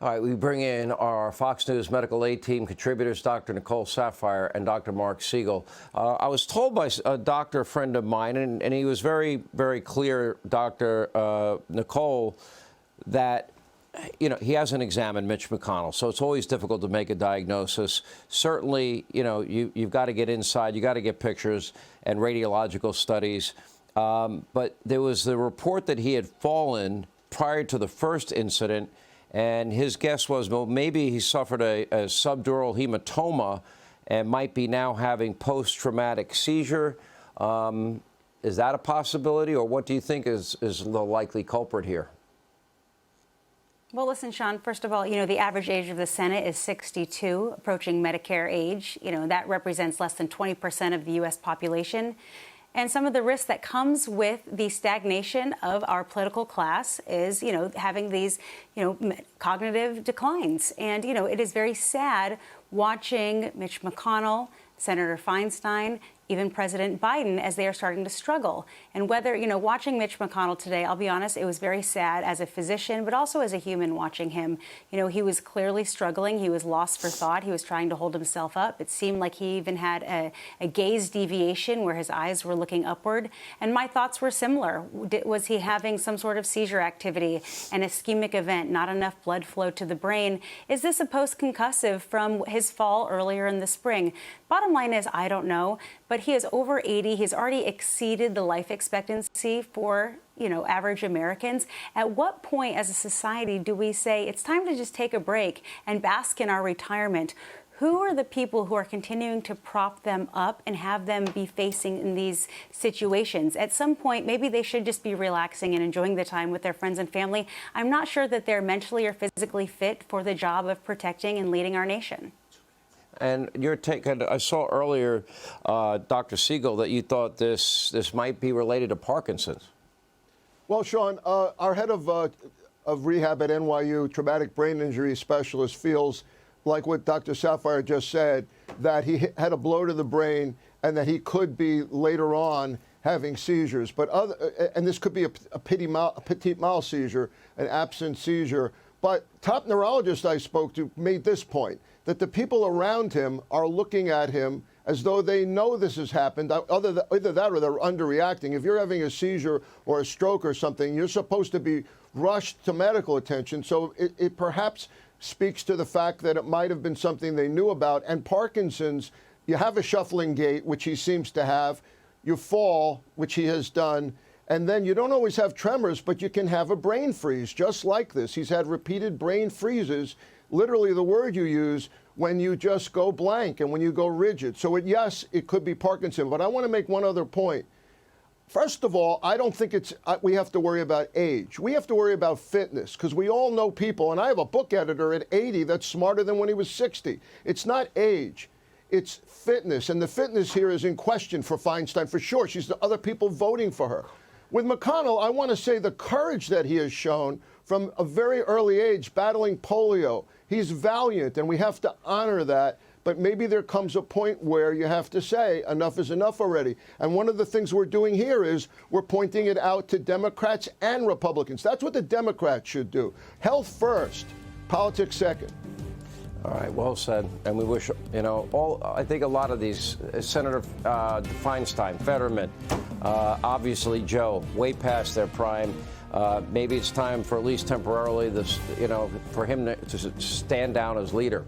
All right, we bring in our Fox News Medical Aid Team contributors, Dr. Nicole Saphier and Dr. Marc Siegel. I was told by a doctor friend of mine, and he was very, very clear, Dr. Nicole, that he hasn't examined Mitch McConnell, so it's always difficult to make a diagnosis. Certainly, you've got to get inside, you got to get pictures and radiological studies. But there was the report that he had fallen prior to the first incident. And his guess was, well, maybe he suffered a subdural hematoma and might be now having post-traumatic seizure. Is that a possibility, or what do you think is the likely culprit here? Well, listen, Sean, first of all, the average age of the Senate is 62, approaching Medicare age. That represents less than 20% of the U.S. population. And some of the risks that comes with the stagnation of our political class is, having these, cognitive declines. And, it is very sad watching Mitch McConnell, Senator Feinstein, even President Biden, as they are starting to struggle. And whether, watching Mitch McConnell today, I'll be honest, it was very sad as a physician, but also as a human watching him. He was clearly struggling. He was lost for thought. He was trying to hold himself up. It seemed like he even had a gaze deviation where his eyes were looking upward. And my thoughts were similar. Was he having some sort of seizure activity, an ischemic event, not enough blood flow to the brain? Is this a post-concussive from his fall earlier in the spring? Bottom line is, I don't know. But he is over 80. He's already exceeded the life expectancy for, average Americans. At what point as a society do we say it's time to just take a break and bask in our retirement? Who are the people who are continuing to prop them up and have them be facing in these situations? At some point, maybe they should just be relaxing and enjoying the time with their friends and family. I'm not sure that they're mentally or physically fit for the job of protecting and leading our nation. And your take, I saw earlier, Dr. Siegel, that you thought this might be related to Parkinson's. Well, Sean, our head of rehab at NYU, traumatic brain injury specialist, feels like what Dr. Saphier just said, that he had a blow to the brain and that he could be later on having seizures. And this could be a petit mal seizure, an absent seizure. But top neurologist I spoke to made this point, that the people around him are looking at him as though they know this has happened. Either that or they're underreacting. If you're having a seizure or a stroke or something, you're supposed to be rushed to medical attention. So it perhaps speaks to the fact that it might have been something they knew about. And Parkinson's, you have a shuffling gait, which he seems to have. You fall, which he has done. And then you don't always have tremors, but you can have a brain freeze, just like this. He's had repeated brain freezes, literally the word you use, when you just go blank and when you go rigid. So yes, it could be Parkinson. But I want to make one other point. First of all, I don't think we have to worry about age. We have to worry about fitness, because we all know people, and I have a book editor at 80 that's smarter than when he was 60. It's not age. It's fitness. And the fitness here is in question for Feinstein, for sure. She's the other people voting for her. With McConnell, I want to say the courage that he has shown from a very early age, battling polio. He's valiant, and we have to honor that. But maybe there comes a point where you have to say enough is enough already. And one of the things we're doing here is we're pointing it out to Democrats and Republicans. That's what the Democrats should do. Health first, politics second. All right, well said. And we wish, I think a lot of these, Senator Feinstein, Fetterman, obviously Joe, way past their prime. Maybe it's time for, at least temporarily, for him to stand down as leader.